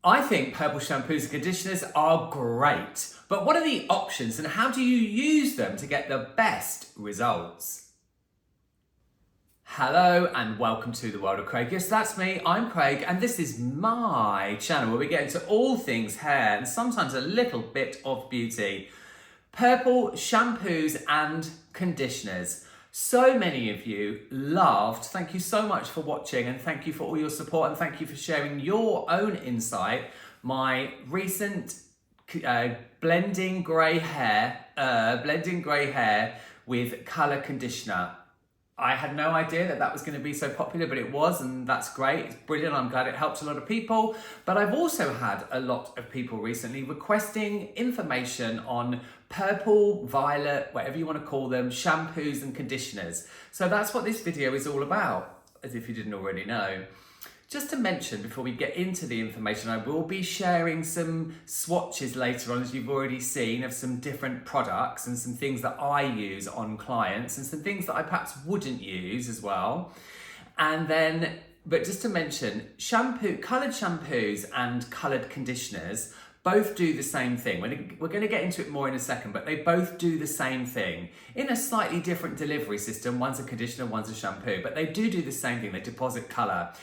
I think purple shampoos and conditioners are great, but what are the options and how do you use them to get the best results? Hello and welcome to the world of Craig. Yes, that's me, I'm Craig, and this is my channel where we get into all things hair and sometimes a little bit of beauty. Purple shampoos and conditioners. So many of you loved, thank you so much for watching and thank you for all your support and thank you for sharing your own insight. My recent blending grey hair with colour conditioner. I had no idea that was going to be so popular, but it was, and that's great. It's brilliant. I'm glad it helps a lot of people. But I've also had a lot of people recently requesting information on purple, violet, whatever you want to call them, shampoos and conditioners. So that's what this video is all about, as if you didn't already know. Just to mention, before we get into the information, I will be sharing some swatches later on, as you've already seen, of some different products and some things that I use on clients and some things that I perhaps wouldn't use as well. And then, but just to mention, coloured shampoos and coloured conditioners both do the same thing. We're going to get into it more in a second, but they both do the same thing in a slightly different delivery system. One's a conditioner, one's a shampoo, but they do the same thing. They deposit colour.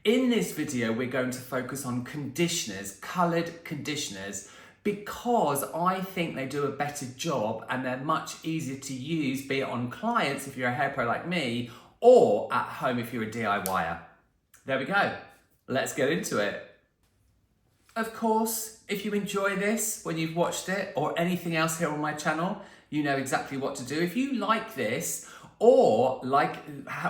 In this video, we're going to focus on conditioners, coloured conditioners, because I think they do a better job and they're much easier to use, be it on clients if you're a hair pro like me, or at home if you're a DIYer. There we go. Let's get into it. Of course, if you enjoy this when you've watched it or anything else here on my channel, you know exactly what to do. If you like this, or like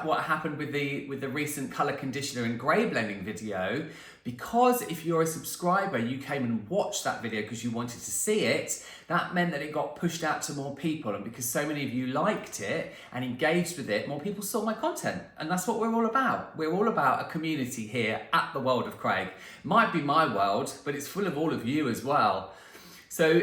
what happened with the recent colour conditioner and grey blending video, because if you're a subscriber, you came and watched that video because you wanted to see it, that meant that it got pushed out to more people. And because so many of you liked it and engaged with it, more people saw my content. And that's what we're all about. We're all about a community here at the World of Craig. Might be my world, but it's full of all of you as well. So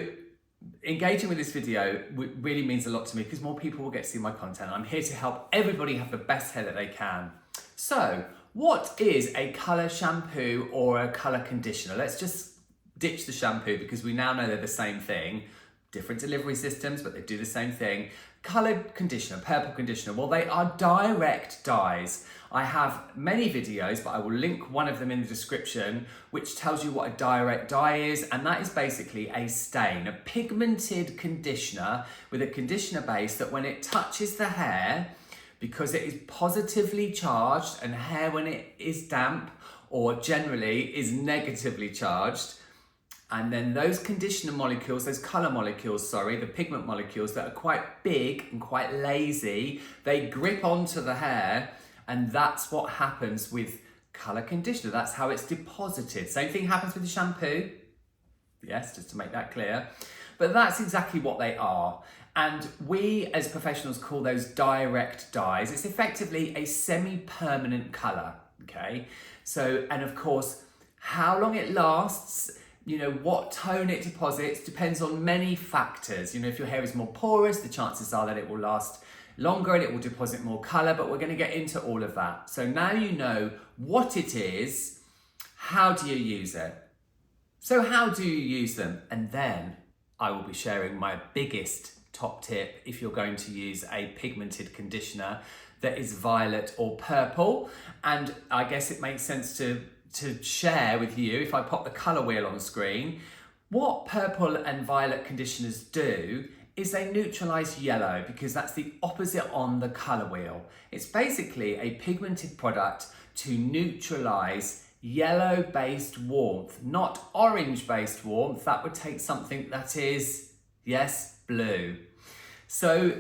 engaging with this video really means a lot to me because more people will get to see my content. I'm here to help everybody have the best hair that they can. So, what is a colour shampoo or a colour conditioner? Let's just ditch the shampoo because we now know they're the same thing. Different delivery systems, but they do the same thing. Coloured conditioner, purple conditioner, well, they are direct dyes. I have many videos, but I will link one of them in the description, which tells you what a direct dye is, and that is basically a stain, a pigmented conditioner with a conditioner base that when it touches the hair, because it is positively charged, and hair when it is damp or generally is negatively charged, and then those conditioner molecules, those colour molecules, the pigment molecules that are quite big and quite lazy, they grip onto the hair, and that's what happens with colour conditioner. That's how it's deposited. Same thing happens with the shampoo. Yes, just to make that clear. But that's exactly what they are. And we as professionals call those direct dyes. It's effectively a semi-permanent colour, okay? So, and of course, how long it lasts, you know, what tone it deposits depends on many factors. You know, if your hair is more porous, the chances are that it will last longer and it will deposit more colour, but we're going to get into all of that. So now you know what it is, how do you use it? So how do you use them? And then I will be sharing my biggest top tip if you're going to use a pigmented conditioner that is violet or purple. And I guess it makes sense to share with you, if I pop the colour wheel on the screen, what purple and violet conditioners do is they neutralise yellow, because that's the opposite on the colour wheel. It's basically a pigmented product to neutralise yellow-based warmth, not orange-based warmth. That would take something that is, yes, blue. So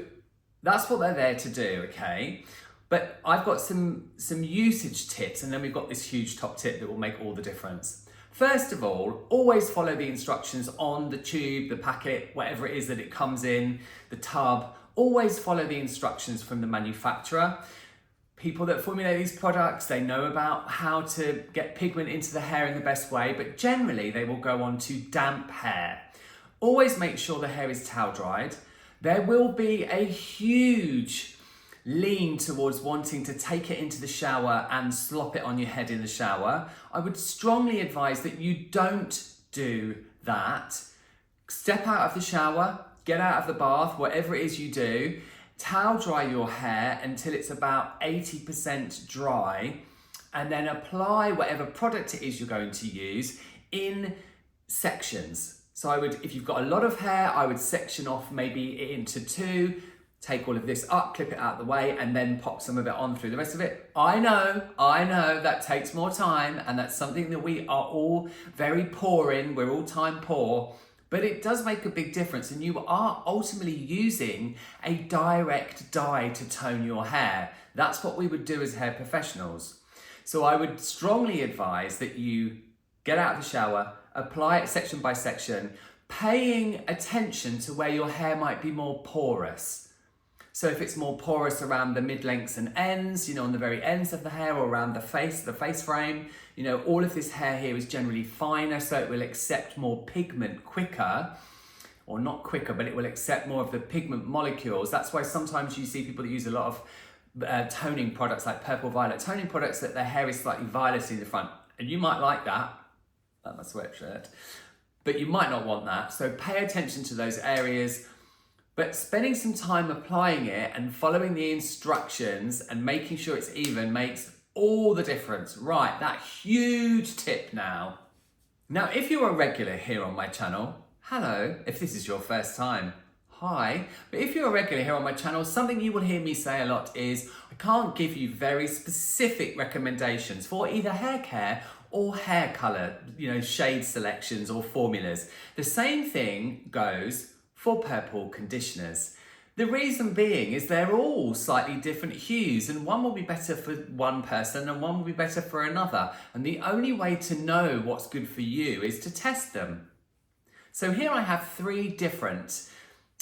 that's what they're there to do, okay? But I've got some usage tips, and then we've got this huge top tip that will make all the difference. First of all, always follow the instructions on the tube, the packet, whatever it is that it comes in, the tub. Always follow the instructions from the manufacturer. People that formulate these products, they know about how to get pigment into the hair in the best way, but generally they will go on to damp hair. Always make sure the hair is towel dried. There will be a huge lean towards wanting to take it into the shower and slop it on your head in the shower, I would strongly advise that you don't do that. Step out of the shower, get out of the bath, whatever it is you do, towel dry your hair until it's about 80% dry, and then apply whatever product it is you're going to use in sections. So I would, if you've got a lot of hair, I would section off maybe into 2, take all of this up, clip it out of the way, and then pop some of it on through the rest of it. I know, that takes more time, and that's something that we are all very poor in. We're all time poor, but it does make a big difference, and you are ultimately using a direct dye to tone your hair. That's what we would do as hair professionals. So I would strongly advise that you get out of the shower, apply it section by section, paying attention to where your hair might be more porous. So if it's more porous around the mid-lengths and ends, you know, on the very ends of the hair, or around the face frame, you know, all of this hair here is generally finer, so it will accept more pigment quicker, or not quicker, but it will accept more of the pigment molecules. That's why sometimes you see people that use a lot of toning products, like purple violet toning products, that their hair is slightly violet in the front. And you might like that, that's my sweatshirt, but you might not want that. So pay attention to those areas. But spending some time applying it and following the instructions and making sure it's even makes all the difference. Right, that huge tip now. Now, if you're a regular here on my channel, hello. If this is your first time, hi. But if you're a regular here on my channel, something you will hear me say a lot is I can't give you very specific recommendations for either hair care or hair color, you know, shade selections or formulas. The same thing goes for purple conditioners. The reason being is they're all slightly different hues, and one will be better for one person and one will be better for another. And the only way to know what's good for you is to test them. So here I have 3 different.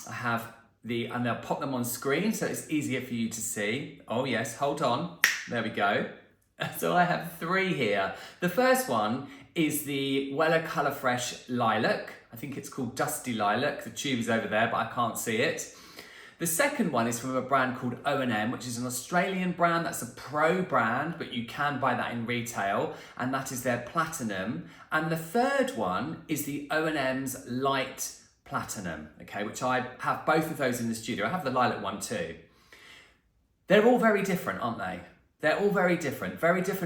And I'll pop them on screen so it's easier for you to see. Oh yes, hold on, there we go. So I have 3 here. The first one is the Wella Colour Fresh Lilac. I think it's called Dusty Lilac. The tube is over there, but I can't see it. The second one is from a brand called O&M, which is an Australian brand. That's a pro brand, but you can buy that in retail, and that is their Platinum. And the third one is the O&M's Light Platinum, okay, which I have both of those in the studio. I have the lilac one too. They're all very different, aren't they? They're all very different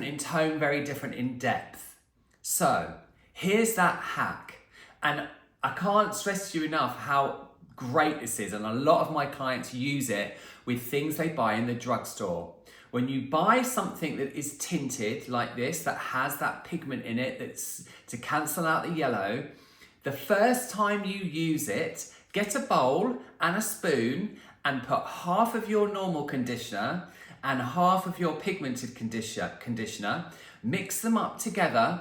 in tone, very different in depth. So here's that hack. And I can't stress to you enough how great this is. And a lot of my clients use it with things they buy in the drugstore. When you buy something that is tinted like this, that has that pigment in it, that's to cancel out the yellow, the first time you use it, get a bowl and a spoon and put half of your normal conditioner and half of your pigmented conditioner, mix them up together,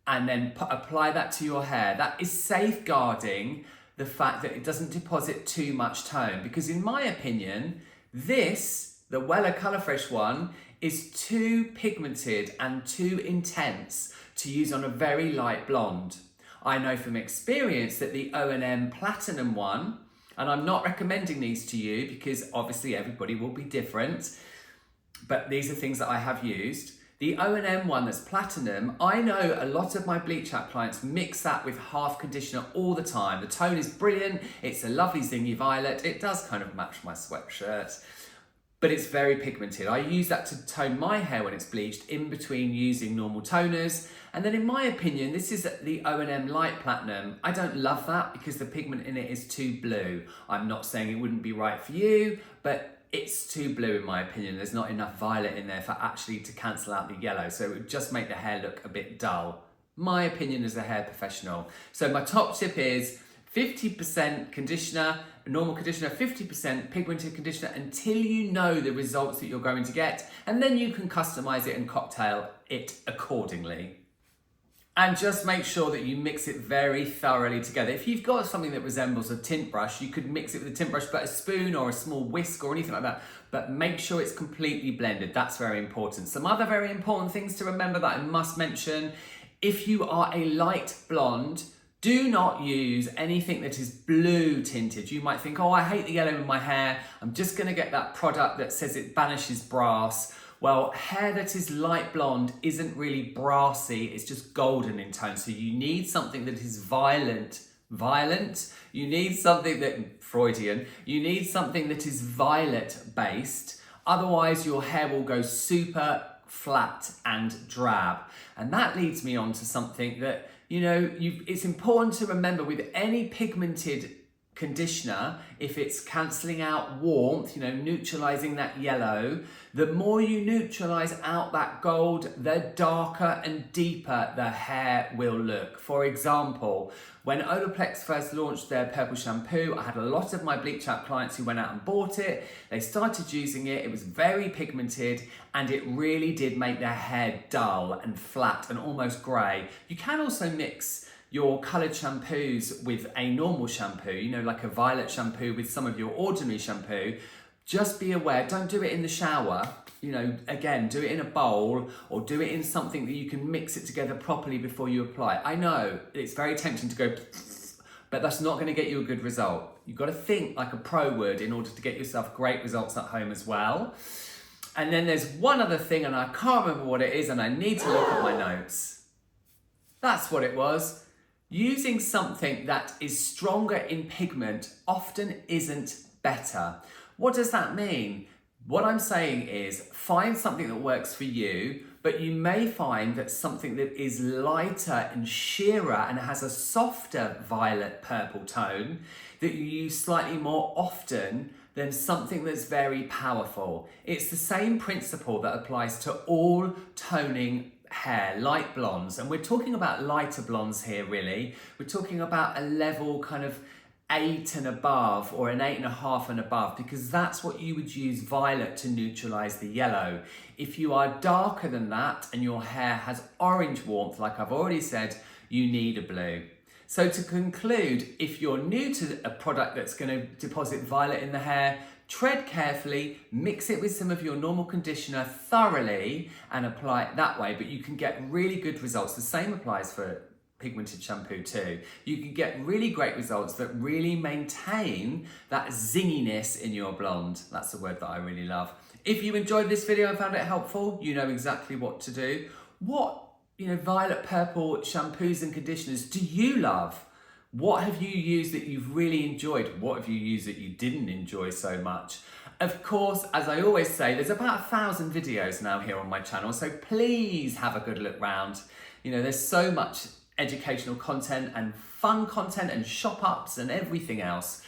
and then apply that to your hair. That is safeguarding the fact that it doesn't deposit too much tone. Because in my opinion, this, the Wella Colour Fresh one, is too pigmented and too intense to use on a very light blonde. I know from experience that the O&M Platinum one, and I'm not recommending these to you because obviously everybody will be different, but these are things that I have used. The O&M one that's Platinum, I know a lot of my bleach out clients mix that with half conditioner all the time. The tone is brilliant, it's a lovely zingy violet, it does kind of match my sweatshirt, but it's very pigmented. I use that to tone my hair when it's bleached in between using normal toners. And then in my opinion, this is the O&M Light Platinum. I don't love that because the pigment in it is too blue. I'm not saying it wouldn't be right for you, but it's too blue in my opinion. There's not enough violet in there for actually to cancel out the yellow. So it would just make the hair look a bit dull. My opinion as a hair professional. So my top tip is 50% conditioner, normal conditioner, 50% pigmented conditioner until you know the results that you're going to get. And then you can customize it and cocktail it accordingly. And just make sure that you mix it very thoroughly together. If you've got something that resembles a tint brush, you could mix it with a tint brush, but a spoon or a small whisk or anything like that. But make sure it's completely blended. That's very important. Some other very important things to remember that I must mention. If you are a light blonde, Do not use anything that is blue tinted. You might think, oh, I hate the yellow in my hair. I'm just gonna get that product that says it banishes brass. Well, hair that is light blonde isn't really brassy, it's just golden in tone. So you need something that is violent. You need something that, Freudian, you need something that is violet based. Otherwise your hair will go super flat and drab. And that leads me on to something that, it's important to remember with any pigmented conditioner, if it's cancelling out warmth, neutralising that yellow, the more you neutralise out that gold, the darker and deeper the hair will look. For example, when Olaplex first launched their purple shampoo, I had a lot of my Bleach Out clients who went out and bought it. They started using it, it was very pigmented, and it really did make their hair dull and flat and almost grey. You can also mix your coloured shampoos with a normal shampoo, like a violet shampoo with some of your ordinary shampoo. Just be aware, don't do it in the shower. Again, do it in a bowl or do it in something that you can mix it together properly before you apply. I know it's very tempting to go, but that's not going to get you a good result. You've got to think like a pro would in order to get yourself great results at home as well. And then there's one other thing, and I can't remember what it is, and I need to look at my notes. That's what it was. Using something that is stronger in pigment often isn't better. What does that mean? What I'm saying is find something that works for you, but you may find that something that is lighter and sheerer and has a softer violet purple tone that you use slightly more often than something that's very powerful. It's the same principle that applies to all toning hair, light blondes, and we're talking about lighter blondes here really. We're talking about a level kind of 8 and above, or an 8.5 and above, because that's what you would use violet to neutralize the yellow. If you are darker than that and your hair has orange warmth, like I've already said, you need a blue. So to conclude, if you're new to a product that's going to deposit violet in the hair, tread carefully, mix it with some of your normal conditioner thoroughly and apply it that way, but you can get really good results. The same applies for pigmented shampoo too. You can get really great results that really maintain that zinginess in your blonde. That's the word that I really love. If you enjoyed this video and found it helpful, you know exactly what to do. What violet purple shampoos and conditioners do you love? What have you used that you've really enjoyed? What have you used that you didn't enjoy so much? Of course, as I always say, there's about 1,000 videos now here on my channel, so please have a good look round. There's so much educational content and fun content and shop ups and everything else.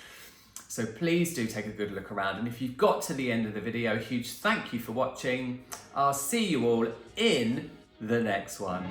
So please do take a good look around. And if you've got to the end of the video, a huge thank you for watching. I'll see you all in the next one.